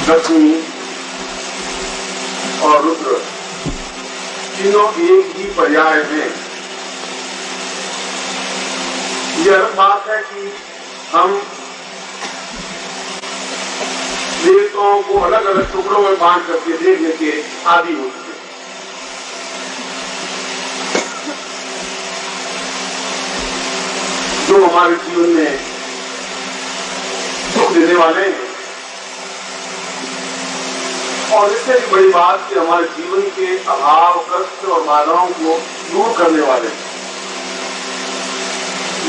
लक्ष्मी और रुद्र तीनों एक ही पर्याय हैं। यह अलग बात है कि हम देवताओं को अलग अलग टुकड़ों में बांट करके देखने के आदि हो चुके। जो हमारे जीवन में सुख देने वाले हैं और इससे भी बड़ी बात कि हमारे जीवन के अभाव, कष्ट और बाधाओं को दूर करने वाले।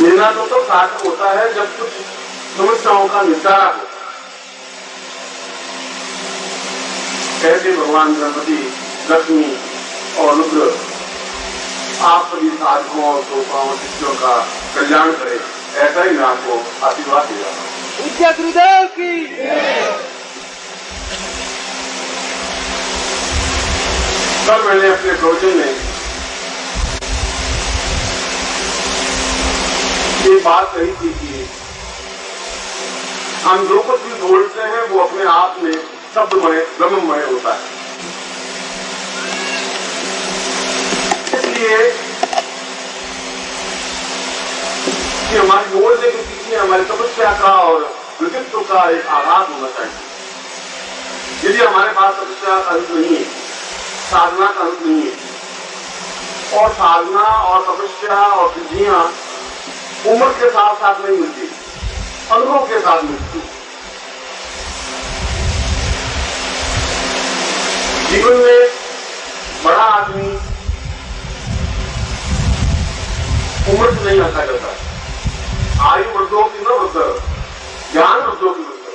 लेना तो सार्थक होता है जब कुछ समस्याओं का निपटारा हो। कैसे भगवान गणपति, लक्ष्मी और रुद्र आप सभी साधकों और श्रोताओं शिष्यों का कल्याण करें, ऐसा ही मैं आपको आशीर्वाद दे रहा हूँ। विद्या गुरुदेव की कल मैंने अपने प्रवचन में ये बात कही थी कि हम जो कुछ भी बोलते हैं वो अपने आप में शब्दमय, ब्रह्ममय होता है। इसलिए कि हमारे बोलने के पीछे हमारी तपस्या का और व्यक्तित्व का एक आधार होना चाहिए। यदि हमारे पास तपस्या का अंत नहीं है, साधना का अंत नहीं है, और साधना और तपस्या और सिद्धियां उम्र के साथ साथ नहीं मिलती, अनुभव के साथ मिलती। जीवन में बड़ा आदमी उम्र से नहीं आता जाता। आयु वृद्धों की न वृद्ध, ज्ञान वृद्धों की वृद्ध।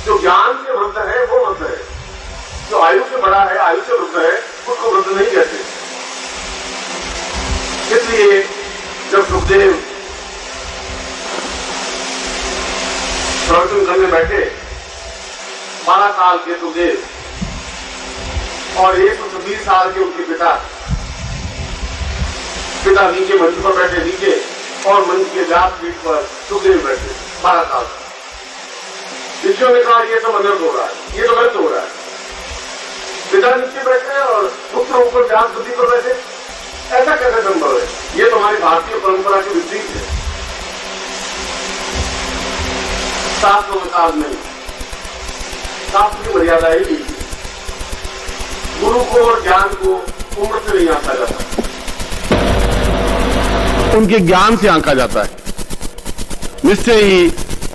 जो ज्ञान से वृद्ध है वो वृद्ध है, जो आयु से बड़ा है, आयु से वृद्ध है, उसको वृद्ध नहीं कहते। इसलिए जब सुखदेव प्रवचन करने बैठे, 12 साल के सुखदेव और 126 साल के उनके पिता नीचे मंच पर बैठे, नीचे, और मंच के व्यासपीठ पर सुखदेव बैठे 12 साल। शिष्यों ने कहा ये सब अनर्थ हो रहा है, ये तो गलत हो रहा है। पिता नीचे बैठे और पुत्र ऊपर व्यास बुद्धि पर बैठे, ऐसा कैसे संभव है? ये तो हमारी भारतीय परंपरा की विपरीत है। शास्त्र में साध नहीं, शास्त्र की मर्यादा ही नहीं। गुरु को और ज्ञान को उम्र से नहीं आंका जाता, उनके ज्ञान से आंका जाता है। निश्चय ही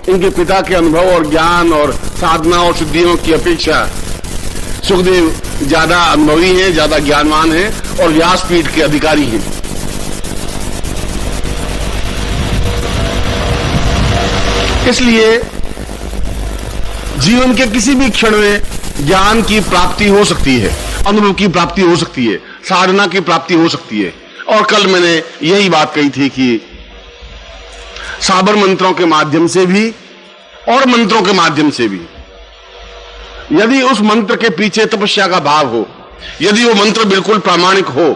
इनके पिता के अनुभव और ज्ञान और साधना और सिद्धियों की अपेक्षा सुखदेव ज्यादा अनुभवी हैं, ज्यादा ज्ञानवान हैं और व्यासपीठ के अधिकारी हैं। इसलिए जीवन के किसी भी क्षण में ज्ञान की प्राप्ति हो सकती है, अनुभव की प्राप्ति हो सकती है, साधना की प्राप्ति हो सकती है। और कल मैंने यही बात कही थी कि साबर मंत्रों के माध्यम से भी और मंत्रों के माध्यम से भी यदि उस मंत्र के पीछे तपस्या का भाव हो, यदि वो मंत्र बिल्कुल प्रामाणिक हो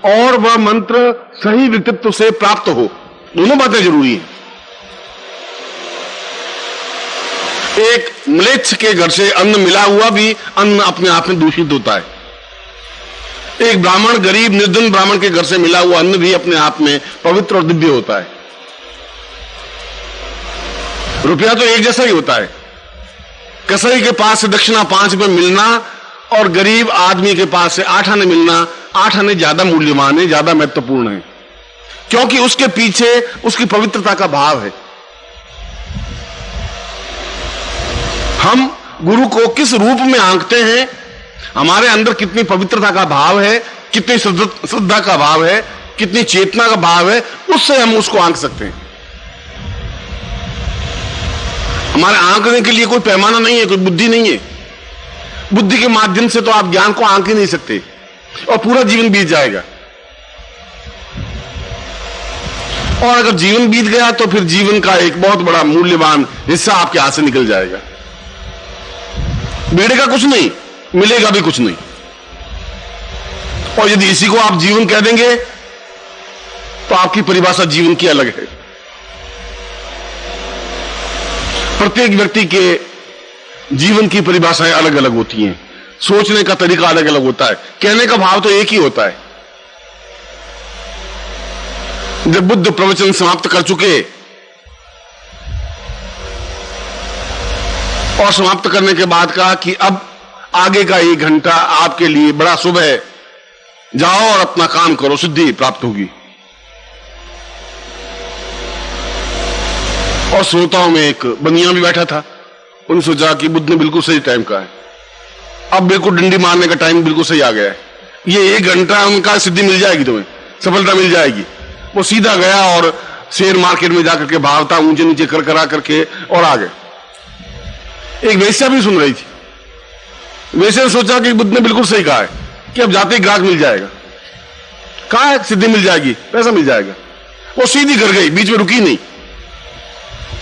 और वह मंत्र सही व्यक्तित्व से प्राप्त हो, दोनों बातें जरूरी हैं। एक म्लेच्छ के घर से अन्न मिला हुआ भी अन्न अपने आप में दूषित होता है। एक ब्राह्मण, गरीब निर्धन ब्राह्मण के घर से मिला हुआ अन्न भी अपने आप में पवित्र और दिव्य होता है। रुपया तो एक जैसा ही होता है। कसाई के पास से दक्षिणा 5 रुपए मिलना और गरीब आदमी के पास से 8 आने मिलना, 8 आने ज्यादा मूल्यवान है, ज्यादा महत्वपूर्ण है, क्योंकि उसके पीछे उसकी पवित्रता का भाव है। हम गुरु को किस रूप में आंकते हैं, हमारे अंदर कितनी पवित्रता का भाव है, कितनी श्रद्धा का भाव है, कितनी चेतना का भाव है, उससे हम उसको आंक सकते हैं। हमारे आंकने के लिए कोई पैमाना नहीं है, कोई बुद्धि नहीं है। बुद्धि के माध्यम से तो आप ज्ञान को आंक ही नहीं सकते और पूरा जीवन बीत जाएगा। और अगर जीवन बीत गया तो फिर जीवन का एक बहुत बड़ा मूल्यवान हिस्सा आपके हाथ से निकल जाएगा। मिलेगा कुछ नहीं, मिलेगा भी कुछ नहीं। और यदि इसी को आप जीवन कह देंगे तो आपकी परिभाषा जीवन की अलग है। प्रत्येक व्यक्ति के जीवन की परिभाषाएं अलग अलग होती हैं, सोचने का तरीका अलग अलग होता है, कहने का भाव तो एक ही होता है। जब बुद्ध प्रवचन समाप्त कर चुके और समाप्त करने के बाद कहा कि अब आगे का 1 घंटा आपके लिए बड़ा शुभ है, जाओ और अपना काम करो, सिद्धि प्राप्त होगी। और श्रोताओं में एक बनिया भी बैठा था, उन्होंने सोचा कि बुद्ध ने बिल्कुल सही टाइम कहा है, अब बिल्कुल डंडी मारने का टाइम बिल्कुल सही आ गया है, ये 1 घंटा उनका सिद्धि मिल जाएगी, तुम्हें सफलता मिल जाएगी। वो सीधा गया और शेयर मार्केट में जाकर के भावता ऊंचे नीचे कर करा करके और आ गए। एक वेश्या भी सुन रही थी, वेश्या ने सोचा कि बुद्ध ने बिल्कुल सही कहा है कि अब जाते ही ग्राहक मिल जाएगा, कहा है सिद्धि मिल जाएगी, पैसा मिल जाएगा। वो सीधी कर गई, बीच में रुकी नहीं,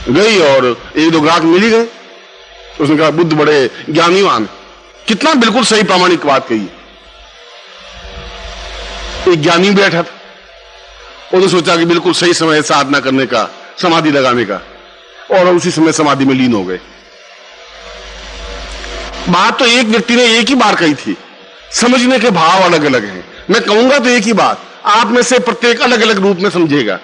गई और 1-2 ग्राहक मिल ही गए। उसने कहा बुद्ध बड़े ज्ञानीवान, कितना बिल्कुल सही प्रामाणिक बात कही। एक ज्ञानी बैठा था, उन्होंने सोचा कि बिल्कुल सही समय साधना करने का, समाधि लगाने का, और उसी समय समाधि में लीन हो गए। बात तो एक व्यक्ति ने एक ही बार कही थी, समझने के भाव अलग अलग हैं। मैं कहूंगा तो एक ही बात, आप में से प्रत्येक अलग अलग रूप में समझेगा।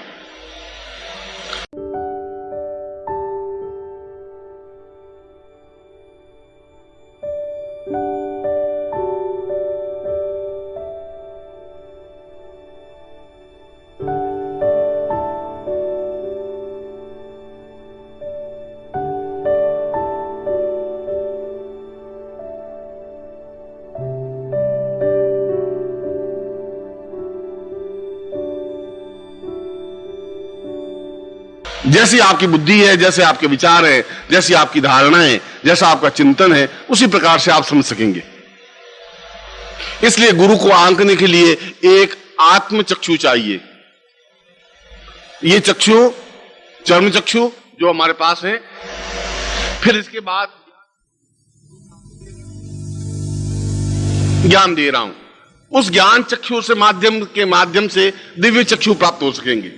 जैसी आपकी बुद्धि है, जैसे आपके विचार है, जैसी आपकी धारणाएं, जैसा आपका चिंतन है, उसी प्रकार से आप समझ सकेंगे। इसलिए गुरु को आंकने के लिए एक आत्म चक्षु चाहिए। ये चक्षु, चर्म चक्षु जो हमारे पास है, फिर इसके बाद ज्ञान दे रहा हूं, उस ज्ञान चक्षु से माध्यम से दिव्य चक्षु प्राप्त हो सकेंगे।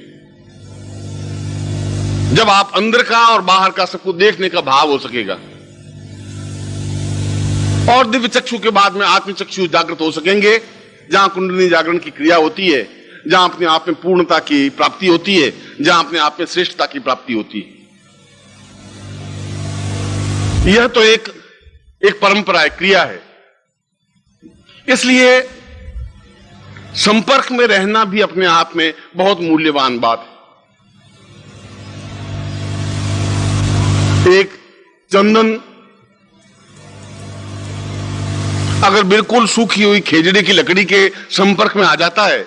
जब आप अंदर का और बाहर का सबको देखने का भाव हो सकेगा, और दिव्य चक्षु के बाद में आत्म चक्षु जागृत हो सकेंगे, जहां कुंडलिनी जागरण की क्रिया होती है, जहां अपने आप में पूर्णता की प्राप्ति होती है, जहां अपने आप में श्रेष्ठता की प्राप्ति होती है। यह तो एक परंपरा है, क्रिया है। इसलिए संपर्क में रहना भी अपने आप में बहुत मूल्यवान बात है। एक चंदन अगर बिल्कुल सूखी हुई खेजड़े की लकड़ी के संपर्क में आ जाता है,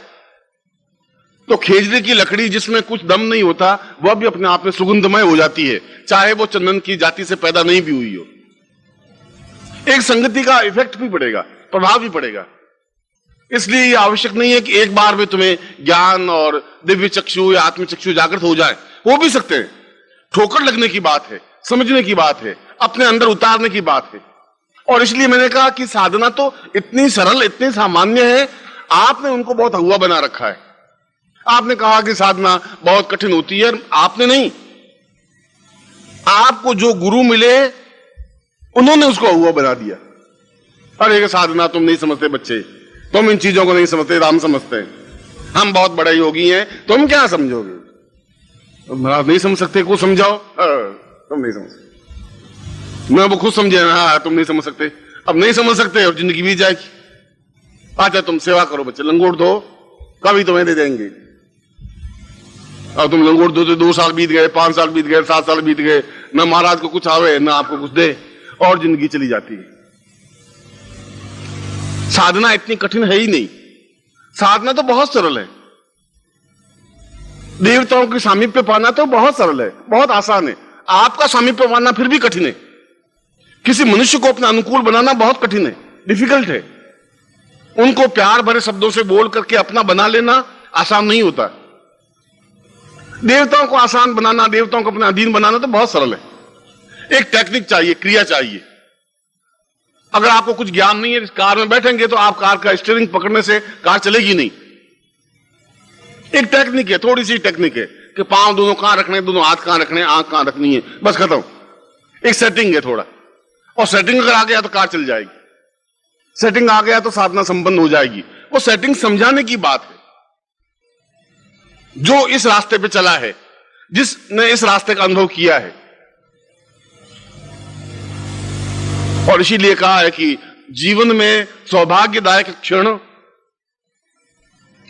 तो खेजड़े की लकड़ी जिसमें कुछ दम नहीं होता, वह भी अपने आप में सुगंधमय हो जाती है, चाहे वो चंदन की जाति से पैदा नहीं भी हुई हो। एक संगति का इफेक्ट भी पड़ेगा, प्रभाव भी पड़ेगा। इसलिए यह आवश्यक नहीं है कि एक बार में तुम्हें ज्ञान और दिव्य चक्षु या आत्म चक्षु जागृत हो जाए, हो भी सकते हैं। ठोकर लगने की बात है, समझने की बात है, अपने अंदर उतारने की बात है। और इसलिए मैंने कहा कि साधना तो इतनी सरल, इतनी सामान्य है, आपने उनको बहुत हुआ बना रखा है। आपने कहा कि साधना बहुत कठिन होती है, आपने नहीं, आपको जो गुरु मिले उन्होंने उसको हुआ बना दिया। अरे साधना तुम नहीं समझते बच्चे, तुम इन चीजों को नहीं समझते, राम समझते हैं, हम बहुत बड़े योगी हैं, तुम क्या समझोगे? तुम नहीं समझ सकते, को समझाओ। तुम नहीं समझ सकते, मैं वो खुद समझे ना, हाँ तुम नहीं समझ सकते। अब नहीं समझ सकते और जिंदगी बीत जाएगी। अच्छा तुम सेवा करो बच्चे, लंगोट दो, कभी तुम्हें दे देंगे। अब तुम लंगोट दो तो 2 साल बीत गए, 5 साल बीत गए, 7 साल बीत गए, ना महाराज को कुछ आवे ना आपको कुछ दे, और जिंदगी चली जाती है। साधना इतनी कठिन है ही नहीं, साधना तो बहुत सरल है। देवताओं की सामीप्य पाना तो बहुत सरल है, बहुत आसान है। आपका सामीप्य पाना फिर भी कठिन है। किसी मनुष्य को अपना अनुकूल बनाना बहुत कठिन है, डिफिकल्ट है। उनको प्यार भरे शब्दों से बोल करके अपना बना लेना आसान नहीं होता। देवताओं को आसान बनाना, देवताओं को अपना अधीन बनाना तो बहुत सरल है। एक टेक्निक चाहिए, क्रिया चाहिए। अगर आपको कुछ ज्ञान नहीं है, इस कार में बैठेंगे तो आप कार का स्टीयरिंग पकड़ने से कार चलेगी नहीं। एक टेक्निक है, थोड़ी सी टेक्निक है कि पांव दोनों कहां रखने, दोनों हाथ कहां रखने, आंख कहां रखनी है, बस खत्म। एक सेटिंग है थोड़ा, और सेटिंग अगर आ गया तो कार चल जाएगी, सेटिंग आ गया तो साधना संपन्न हो जाएगी। वो सेटिंग समझाने की बात है। जो इस रास्ते पे चला है, जिसने इस रास्ते का अनुभव किया है, और इसीलिए कहा है कि जीवन में सौभाग्यदायक क्षण,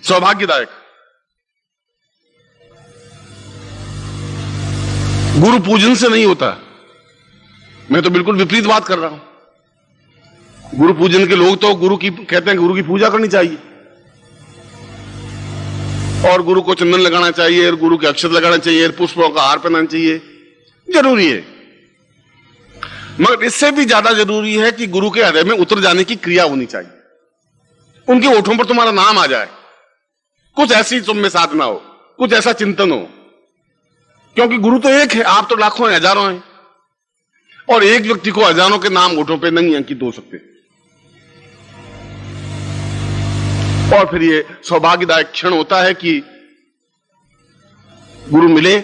सौभाग्यदायक गुरु पूजन से नहीं होता। मैं तो बिल्कुल विपरीत बात कर रहा हूं। गुरु पूजन के लोग तो गुरु की कहते हैं गुरु की पूजा करनी चाहिए, और गुरु को चंदन लगाना चाहिए, और गुरु के अक्षत लगाना चाहिए, पुष्पों का हार पहनाना चाहिए, जरूरी है। मगर इससे भी ज्यादा जरूरी है कि गुरु के हृदय में उतर जाने की क्रिया होनी चाहिए। उनके होठों पर तुम्हारा नाम आ जाए, कुछ ऐसी तुम में साधना हो, कुछ ऐसा चिंतन हो। क्योंकि गुरु तो एक है, आप तो लाखों हैं, हजारों हैं, और एक व्यक्ति को हजारों के नाम होठों पे नहीं अंकित हो सकते। और फिर ये सौभाग्यदायक क्षण होता है कि गुरु मिले,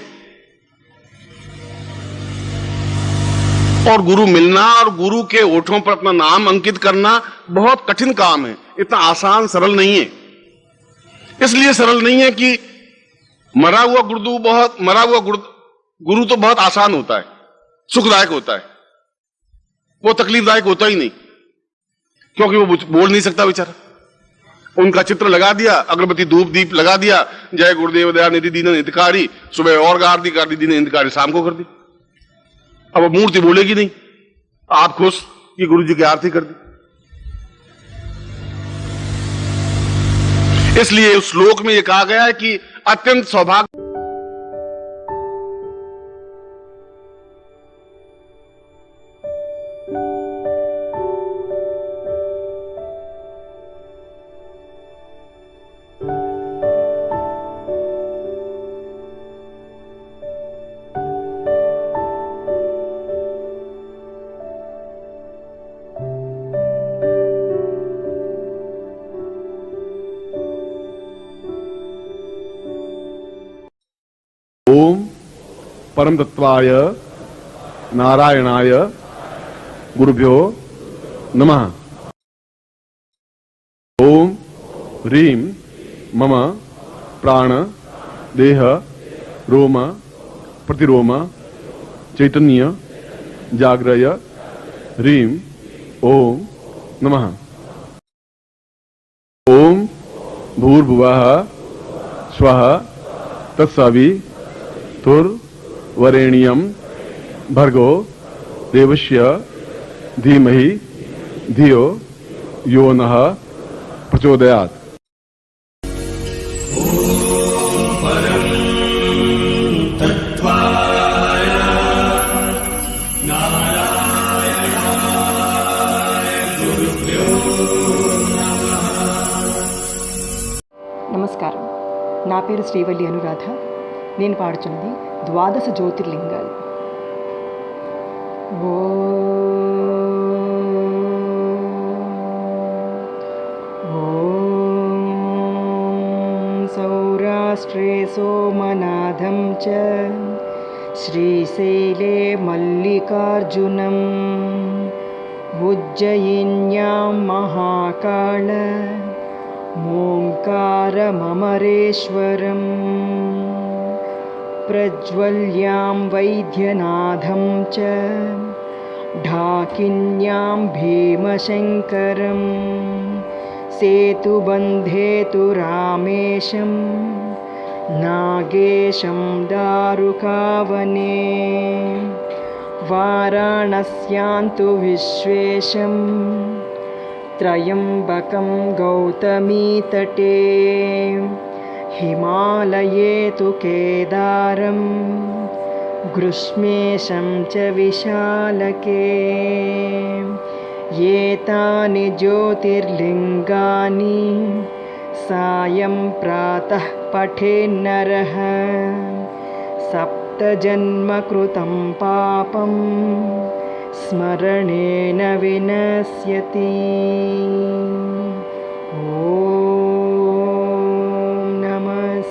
और गुरु मिलना और गुरु के होठों पर अपना नाम अंकित करना बहुत कठिन काम है, इतना आसान सरल नहीं है। इसलिए सरल नहीं है कि मरा हुआ गुरु तो बहुत आसान होता है, सुखदायक होता है, वो तकलीफदायक होता ही नहीं, क्योंकि वो बोल नहीं सकता बेचारा। उनका चित्र लगा दिया, अगरबत्ती धूप दीप लगा दिया, जय गुरुदेव दया निधि दीन हितकारी, सुबह और आरती कर दी, दीन हितकारी शाम को कर दी। अब वो मूर्ति बोलेगी नहीं, आप खुश कि गुरु जी की आरती कर दी। इसलिए उस श्लोक में यह कहा गया है कि अत्यंत सौभाग्य। ओम परम तत्वाय नारायणाय गुरुभ्यो नमः। ओम ह्रीं मम प्राण देह रोम प्रतिरोम चैतन्य जाग्रय ह्रीं ओम नमः। ओम भूर्भुवः स्वः तत्सवितुर्वरेण्यं भर्गो देवस्य धीमहि धियो यो नः प्रचोदयात्। నమస్కారం, నా పేరు శ్రీవల్లి అనురాధ. నేను పాడుచున్నది ద్వాదశ జ్యోతిర్లింగాలు. ఓం సౌరాష్ట్రే సోమనాథం చ శ్రీశైలే మల్లికార్జునం ఉజ్జయిన్యాం మహాకాళ ఓంకారమమరేశ్వరం प्रज्वल्यां वैद्यनाथं च ढाकिन्यां भीमशङ्करं सेतुबन्धेतु रामेशं नागेशं दारुकावने वाराणस्यान्तु विश्वेशं त्रयम्बकं गौतमीतटे हिमालये तु केदारं ग्रुष्मेशं च विशालके एतानि ज्योतिर्लिङ्गानि सायं प्रातः पठेन्नरः सप्तजन्मकृतं पापं स्मरणेन विनश्यति।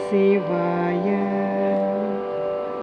Shiva.